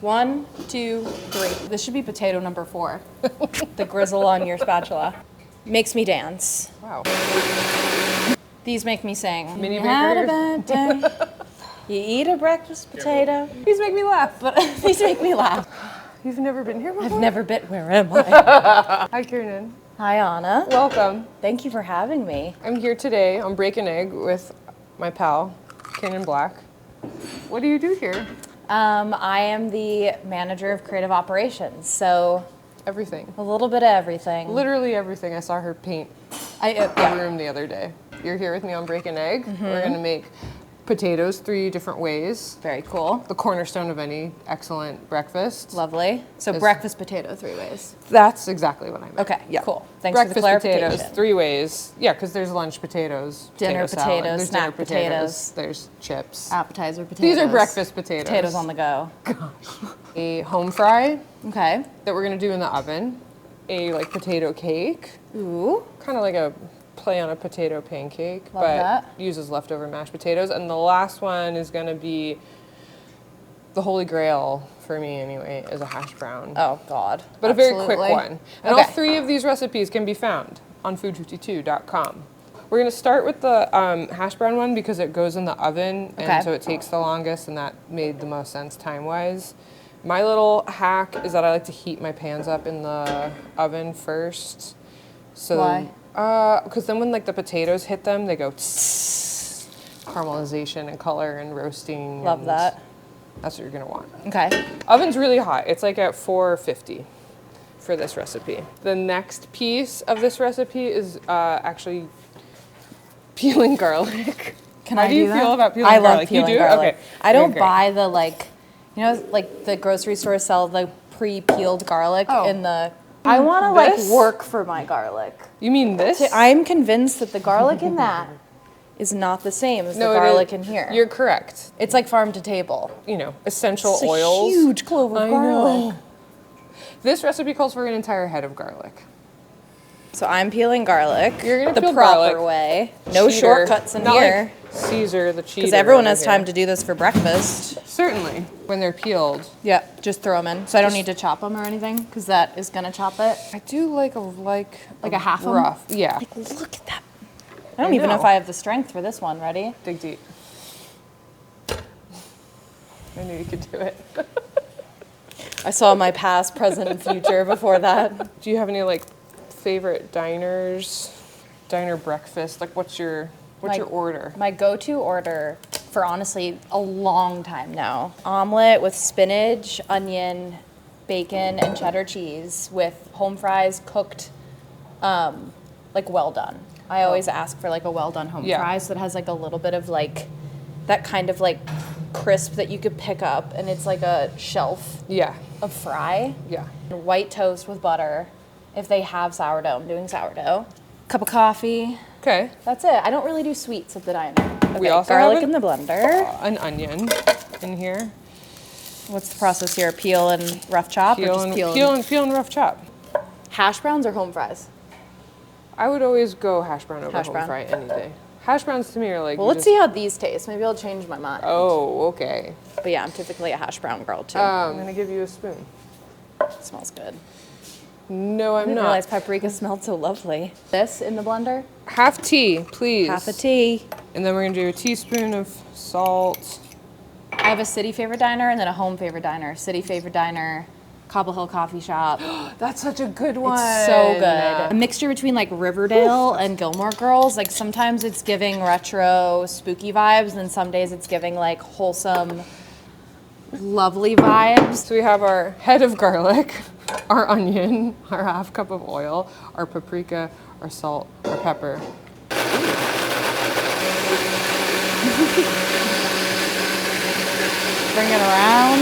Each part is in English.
1, 2, 3. This should be potato number 4. The grizzle on your spatula. Makes me dance. Wow. These make me sing. Mini You had a makers. bad day. You eat a breakfast potato. These make me laugh. But these make me laugh. You've never been here before? I've never been. Where am I? Hi, Kiernan. Hi, Anna. Welcome. Thank you for having me. I'm here today on Break an Egg with my pal, Kiernan Black. What do you do here? I am the manager of creative operations, so Everything. a little bit of everything. Literally everything. I saw her paint the room the other day. You're here with me on Break an Egg. We're gonna make potatoes 3 different ways. Very cool. The cornerstone of any excellent breakfast. Lovely. So breakfast potato 3 ways. That's exactly what I meant. Okay, Yeah. cool. Thanks for the Breakfast clarification. potatoes 3 ways. Yeah, because there's lunch potatoes, Dinner potato salad, potatoes, there's snack dinner potatoes. There's chips. Appetizer potatoes. These are breakfast potatoes. Potatoes on the go. A home fry Okay. that we're gonna do in the oven. A like potato cake, Ooh. kind of like a play on a potato pancake, Love but that. uses leftover mashed potatoes. And the last one is gonna be the holy grail for me anyway, is a hash brown. Oh, God. But a very quick Absolutely. one. And all 3 of these recipes can be found on food52.com. We're gonna start with the hash brown one because it goes in the oven, and Okay. so it takes the longest, and that made the most sense time-wise. My little hack is that I like to heat my pans up in the oven first. So, Why? Because then when like the potatoes hit them, they go tss, caramelization and color and roasting. Love and that. That's what you're gonna want. Okay. Oven's really hot. It's like at 450 for this recipe. The next piece of this recipe is actually peeling garlic. Can How I do you that? feel about peeling I garlic? love peeling You do? garlic. Okay. I don't Great. buy the you know, like the grocery stores sell the pre-peeled garlic Oh. in the. I want to like This? work for my garlic. You mean this? I'm convinced that the garlic in that is not the same as the it garlic is- in here. You're correct. It's like farm to table. You know, essential It's a oils. huge clove of I garlic. know. This recipe calls for an entire head of garlic. So I'm peeling garlic. You're gonna the peel proper garlic. way. No Cheater. shortcuts in Not here. Like Caesar the cheater. Because everyone over has time here. to do this for breakfast. Certainly, when they're peeled. Yeah, just throw them in. So I don't need to chop them or anything, because that is gonna chop it. I do like a half 'em? rough. Yeah. Like, look at that. I don't even know if I have the strength for this one. Ready? Dig deep. I knew you could do it. I saw my past, present, and future before that. Do you have any like favorite diners, diner breakfast? Like what's your order? My go-to order for honestly a long time now. Omelet with spinach, onion, bacon, and cheddar cheese with home fries cooked like well done. I always ask for like a well done home fries that has like a little bit of like that kind of like crisp that you could pick up, and it's like a shelf Yeah. of fry. Yeah. White toast with butter. If they have sourdough, I'm doing sourdough. Cup of coffee. Okay. That's it. I don't really do sweets at the diner. Okay, We also garlic have in the blender. An onion in here. What's the process here? Peel and rough chop, or just Peel and rough chop. Hash browns or home fries? I would always go hash brown over Hash home brown. fry any day. Hash browns to me are like. Well, let's see how these taste. Maybe I'll change my mind. Oh, okay. But yeah, I'm typically a hash brown girl too. I'm gonna give you a spoon. It smells good. No, I I'm didn't not. realize paprika smelled so lovely. This in the blender? Half tea, please. Half a tea. And then we're gonna do a teaspoon of salt. I have a city favorite diner and then a home favorite diner. City favorite diner, Cobble Hill Coffee Shop. That's such a good one. It's so good. A mixture between like Riverdale and Gilmore Girls. Like sometimes it's giving retro spooky vibes, and then some days it's giving like wholesome, lovely vibes. So we have our head of garlic, our onion, our half cup of oil, our paprika, our salt, our pepper. Bring it around.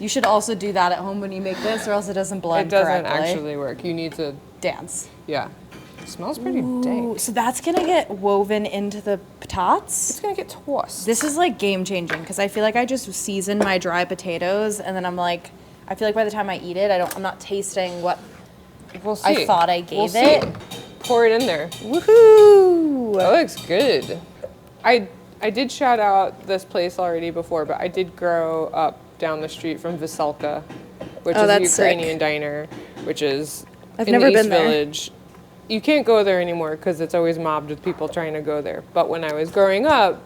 You should also do that at home when you make this, or else it doesn't blend It doesn't correctly. actually work. You need to, Dance. yeah. It smells pretty Ooh, dank. so that's gonna get woven into the potats. It's gonna get tossed. This is like game changing because I feel like I just season my dry potatoes, and then I'm like, I feel like by the time I eat it, I'm not tasting what We'll see. I thought I gave We'll see. it. Pour it in there. Woohoo! That looks good. I did shout out this place already before, but I did grow up down the street from Veselka, which Oh, is a that's sick. Ukrainian diner, which is I've in never the East been there. Village. You can't go there anymore because it's always mobbed with people trying to go there. But when I was growing up,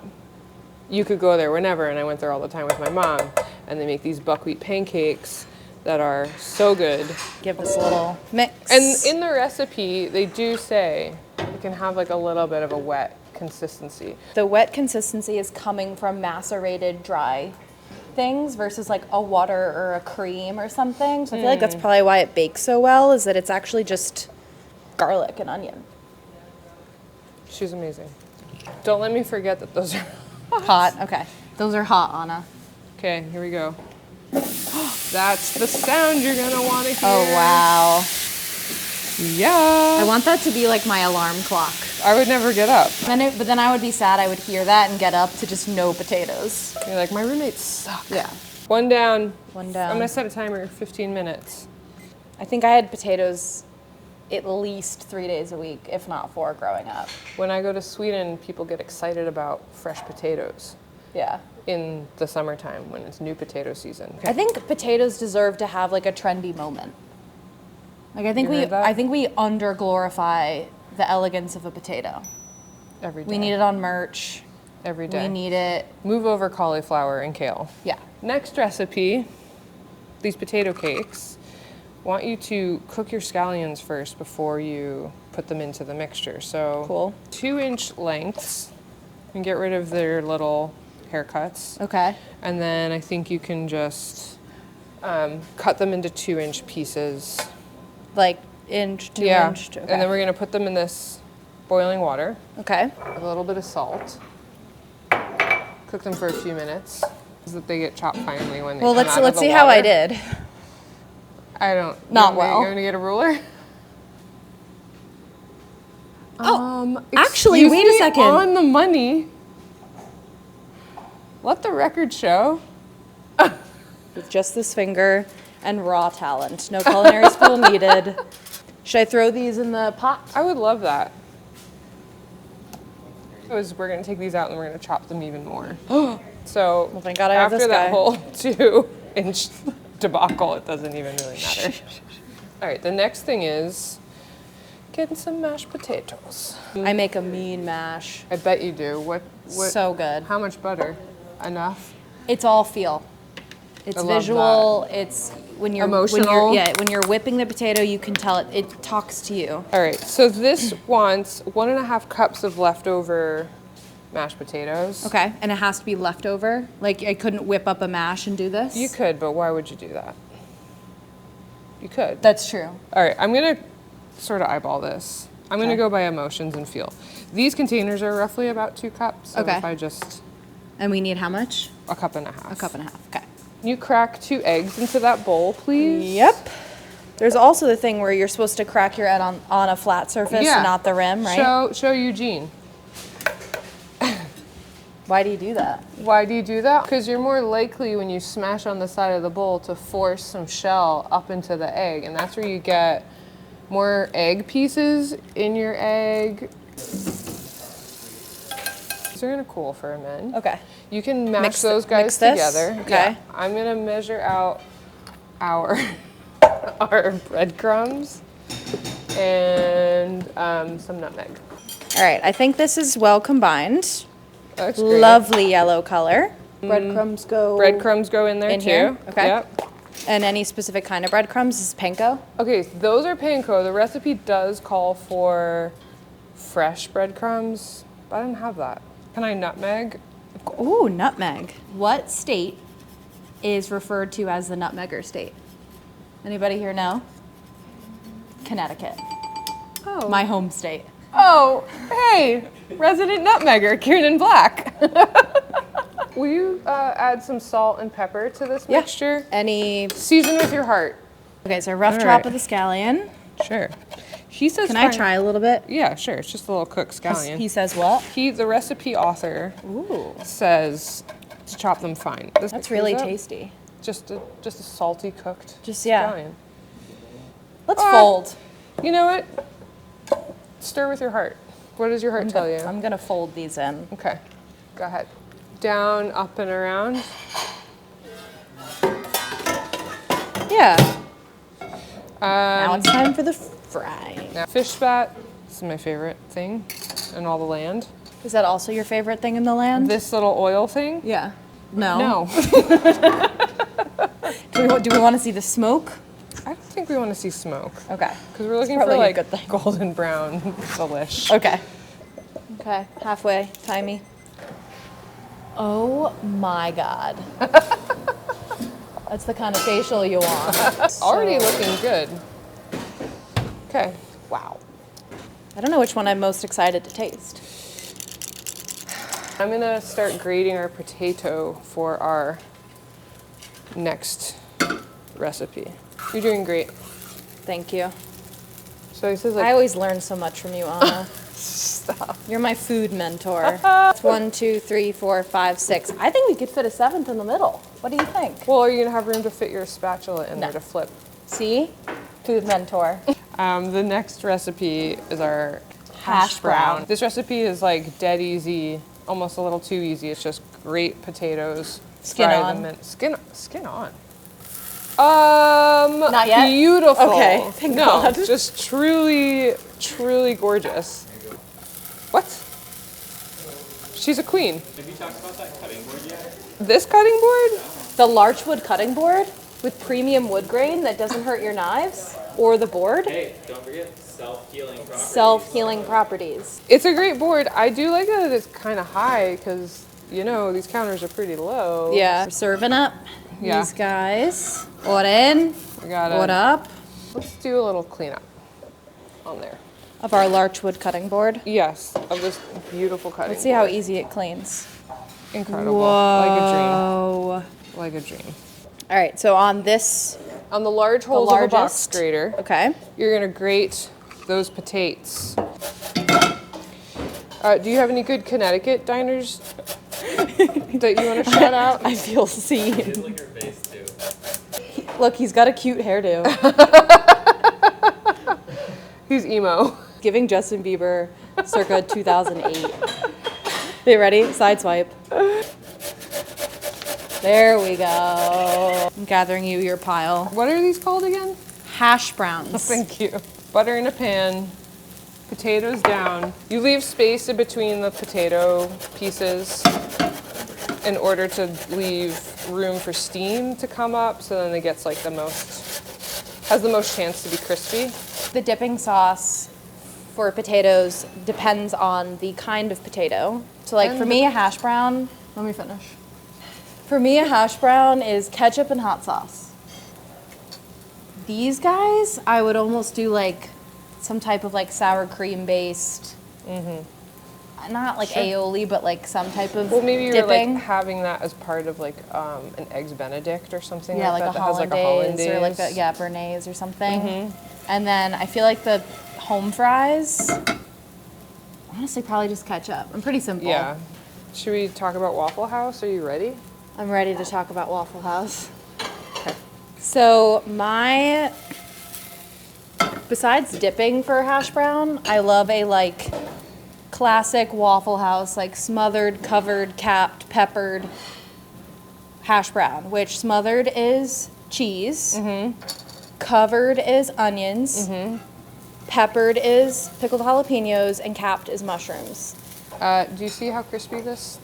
you could go there whenever, and I went there all the time with my mom. And they make these buckwheat pancakes that are so good. Give us a little mix. And in the recipe, they do say you can have like a little bit of a wet consistency. the wet consistency is coming from macerated dry things versus like a water or a cream or something. So I feel like that's probably why it bakes so well, is that it's actually just garlic and onion. She's amazing. Don't let me forget that those are Hot. Okay. Those are hot, Anna. Okay, here we go. That's the sound you're gonna want to hear. Oh, wow. Yeah. I want that to be like my alarm clock. I would never get up. But then I would be sad. I would hear that and get up to just no potatoes. You're like, my roommates suck. Yeah. One down. One down. I'm gonna set a timer, 15 minutes. I think I had potatoes at least 3 days a week, if not 4, growing up. When I go to Sweden, people get excited about fresh potatoes Yeah. in the summertime when it's new potato season. I think potatoes deserve to have like a trendy moment. Like I think You heard that? I think we under glorify the elegance of a potato. Every day. We need it on merch. every day. We need it. Move over cauliflower and kale. Yeah. Next recipe, these potato cakes. Want you to cook your scallions first before you put them into the mixture. So Cool. 2-inch lengths, and get rid of their little haircuts. Okay. And then I think you can just cut them into 2-inch pieces. Like inch, 2 Yeah. inch. Okay. And then we're gonna put them in this boiling water Okay. with a little bit of salt. Cook them for a few minutes so that they get chopped finely when they Well, come let's out of the see how I water. did. I don't. Not you well. want me to get a ruler? Actually, Excuse wait a me, second. On the money. Let the record show. With just this finger and raw talent. No culinary school needed. Should I throw these in the pot? I would love that. We're going to take these out and we're going to chop them even more. So Well, thank God I have after this that guy. whole 2-inch debacle, it doesn't even really matter. All right, the next thing is getting some mashed potatoes. I make a mean mash. I bet you do. What? So good. How much butter? Enough? It's all feel. It's I love visual. It's when you're Emotional. when you're whipping the potato, you can tell it talks to you. All right, so this wants 1.5 cups of leftover mashed potatoes. Okay, and it has to be leftover. Like I couldn't whip up a mash and do this. You could, but why would you do that? You could. That's true. All right, I'm gonna sort of eyeball this. I'm gonna Okay. go by emotions and feel. These containers are roughly about 2 cups. So Okay. if I just And we need how much? 1.5 cups. A cup and a half. Okay. You crack 2 eggs into that bowl, please. Yep. There's also the thing where you're supposed to crack your egg on a flat surface Yeah. and not the rim, right? Show Eugene. Why do you do that? Why do you do that? Because you're more likely when you smash on the side of the bowl to force some shell up into the egg, and that's where you get more egg pieces in your egg. These are gonna cool for a minute. Okay. You can mash Mix- those guys mix this? together. Okay. Yeah. I'm gonna measure out our our breadcrumbs and some nutmeg. All right. I think this is well combined. That looks great. Lovely yellow color. Breadcrumbs go. Breadcrumbs go in there In too. here? Okay. Yep. And any specific kind of breadcrumbs? Is panko? Okay, those are panko. The recipe does call for fresh breadcrumbs, but I didn't have that. Can I nutmeg? Ooh, nutmeg. What state is referred to as the nutmegger state? Anybody here know? Connecticut. Oh. My home state. Oh, hey, resident nutmegger, Kieran Black. Will you add some salt and pepper to this Yeah. mixture? Any? Season with your heart. Okay, so rough All chop right. of the scallion. Sure. He says. Can I try a little bit? Yeah, sure. It's just a little cooked scallion. He says what? The recipe author Ooh, says to chop them fine. that's really Is that tasty. Just a salty cooked Yeah. scallion. Let's Ah. fold. You know what? Stir with your heart. What does your heart tell you? I'm gonna fold these in. Okay, go ahead. Down, up, and around. Yeah. Now it's time for the fry. Now, fish spat. This is my favorite thing in all the land. Is that also your favorite thing in the land? This little oil thing? Yeah. No. No. Do we want to see the smoke? I don't think we want to see smoke. Okay. Because we're looking for probably a like good thing. golden brown delish. Okay. Okay, halfway, timey. Oh my God. That's the kind of facial you want. Already looking good. Okay. Wow. I don't know which one I'm most excited to taste. I'm gonna start grating our potato for our next recipe. You're doing great. Thank you. So this is I like, always learn so much from you, Anna. stop. You're my food mentor. It's 1, 2, 3, 4, 5, 6. I think we could fit a 7th in the middle. What do you think? Well, are you gonna have room to fit your spatula in there to flip? See? Food mentor. The next recipe is our Hash brown. This recipe is like dead easy, almost a little too easy. It's just great potatoes. Skin fry on. them in, skin on. Not yet? Beautiful. Okay, thank no, God. just truly, truly gorgeous. What? She's a queen. Have you talked about that cutting board yet? This cutting board? The larchwood cutting board with premium wood grain that doesn't hurt your knives or the board. Hey, don't forget self-healing properties. Self-healing properties. It's a great board. I do like that it's kind of high because, you know, these counters are pretty low. Yeah. We're serving up Yeah. these guys. What in? We got What it. up? Let's do a little cleanup on there. Of our larchwood cutting board. Yes, of this beautiful cutting. Let's see how easy it cleans. Incredible. Whoa. Like a dream. All right, so on this, On the large holes of a box largest. grater, okay. you're gonna grate those potatoes. Do you have any good Connecticut diners that you want to shout out? I feel seen. Did lick her face too. Look, he's got a cute hairdo. He's emo. Giving Justin Bieber circa 2008. You ready? Side swipe. There we go. I'm gathering you your pile. What are these called again? Hash browns. Thank you. Butter in a pan, potatoes down. You leave space in between the potato pieces in order to leave room for steam to come up, so then it gets like has the most chance to be crispy. The dipping sauce for potatoes depends on the kind of potato. So like for me, a hash brown, let me finish. For me, a hash brown is ketchup and hot sauce. These guys, I would almost do like some type of like sour cream based, not like aioli, but like some type of Well, maybe you're dipping. like having that as part of like an eggs Benedict or something Yeah, like like that. a That has like a hollandaise or like hollandaise. a béarnaise or something. And then I feel like the home fries, honestly, probably just ketchup. I'm pretty simple. Yeah. Should we talk about Waffle House? Are you ready? I'm ready to talk about Waffle House. So besides dipping for a hash brown, I love a like classic Waffle House, like smothered, covered, capped, peppered hash brown, which smothered is cheese, covered is onions, peppered is pickled jalapenos, and capped is mushrooms. Do you see how crispy this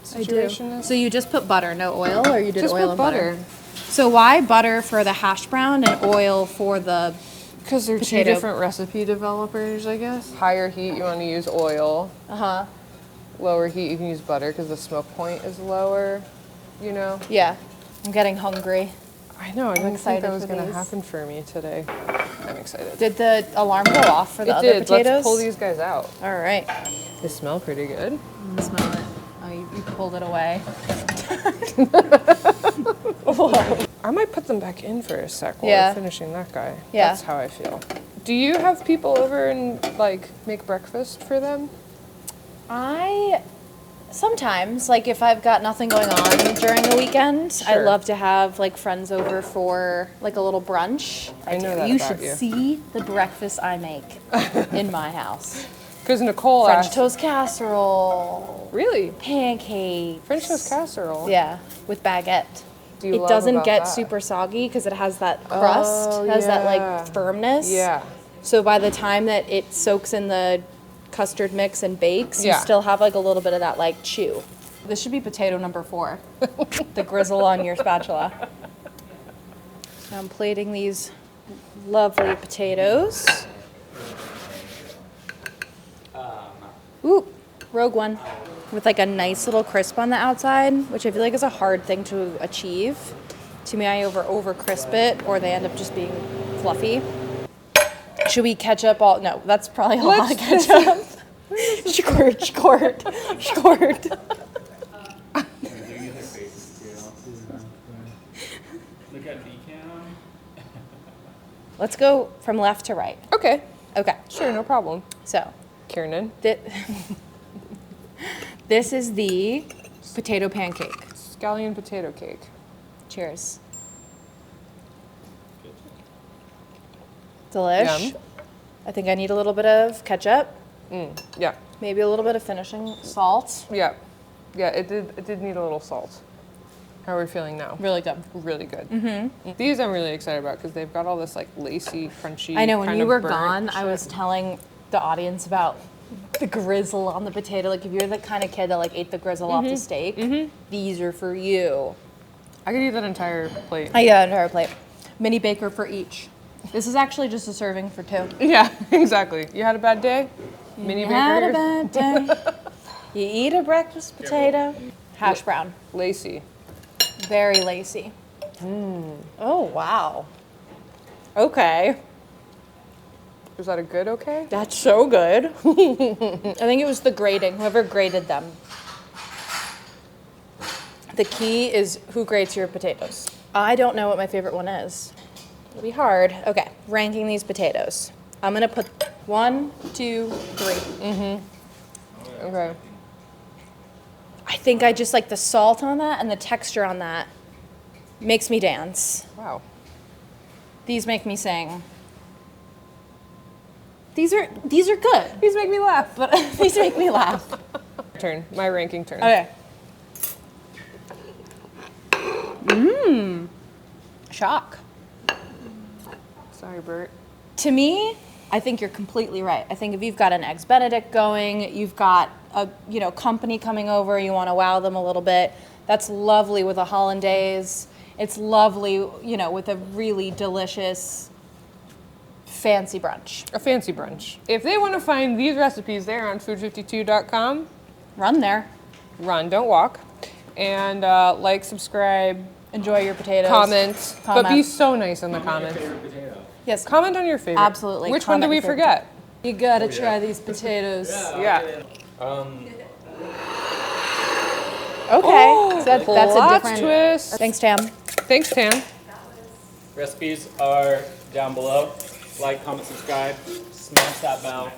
situation is? So you just put butter, no oil, or you did Just oil put and butter. So why butter for the hash brown and oil for the Because they're two Potato. different recipe developers, I guess. Higher heat, you want to use oil. Lower heat, you can use butter because the smoke point is lower, you know? Yeah, I'm getting hungry. I know, I didn't think excited that was for going to these. happen for me today. I'm excited. Did the alarm go off for the It other did. potatoes? Let's pull these guys out. All right. They smell pretty good. Smell it. Oh, you pulled it away. I might put them back in for a sec while Yeah. we're finishing that guy. Yeah. That's how I feel. Do you have people over and like make breakfast for them? Sometimes, like if I've got nothing going on during the weekend, I Sure. love to have like friends over for like a little brunch. I know do. that You about should you. see the breakfast I make in my house. Because Nicole French asked. toast casserole, Really? pancakes. French toast casserole? Yeah, with baguette. do you It love doesn't about get that? super soggy because it has that crust, Oh, has that yeah. like firmness. Yeah. So by the time that it soaks in the custard mix and bakes, you Yeah. still have like a little bit of that like chew. This should be potato number 4. The grizzle on your spatula. So I'm plating these lovely potatoes. Ooh, rogue one. With like a nice little crisp on the outside, which I feel like is a hard thing to achieve. To me, I over crisp it, or they end up just being fluffy. Should we ketchup all? No, that's probably a lot of ketchup. Squirt, squirt, squirt. Look at decam. Let's go from left to right. Okay. Okay, Sure, no problem. so Kiernan. this is the potato pancake. Scallion potato cake. Cheers. Delish. Yum. I think I need a little bit of ketchup, Yeah. maybe a little bit of finishing salt. Yeah. Yeah, it did need a little salt. How are we feeling now? Really good. Really good. Mm-hmm. These I'm really excited about because they've got all this like lacy, crunchy. I know when kind you of were burnt gone, I shit. was telling the audience about the grizzle on the potato. Like if you're the kind of kid that like ate the grizzle off the steak, these are for you. I could eat that entire plate. I got an entire plate. Mini baker for each. This is actually just a serving for 2. Yeah, exactly. You had a bad day? Mini You baker. had a bad day. You eat a breakfast potato. Hash brown. Lacy. Very lacy. Oh, wow. Okay. Was that a good okay? That's so good. I think it was the grading, whoever graded them. The key is who grades your potatoes. I don't know what my favorite one is. It'll be hard. Okay, ranking these potatoes. I'm gonna put 1, 2, 3. Okay. I think I just like the salt on that and the texture on that makes me dance. Wow. These make me sing. These are good, These make me laugh. but these make me laugh. Turn. My ranking turn. Okay. Shock. Sorry, Bert. To me, I think you're completely right. I think if you've got an Eggs Benedict going, you've got a company coming over, you want to wow them a little bit. That's lovely with a hollandaise. It's lovely, with a really delicious fancy brunch. A fancy brunch. If they want to find these recipes, they're on food52.com. Run there. Run, don't walk. And like, subscribe, Enjoy your potatoes. comment. But be Comment. so nice in the comments. Favorite potato. Yes. Comment on your favorite. Absolutely. Which one Comment do we your favorite forget? You gotta try these potatoes. Yeah. Okay. Oh, So that's a plot different twist. Thanks, Tam. Thanks, Tam. Recipes are down below. Like, comment, subscribe, smash that bell.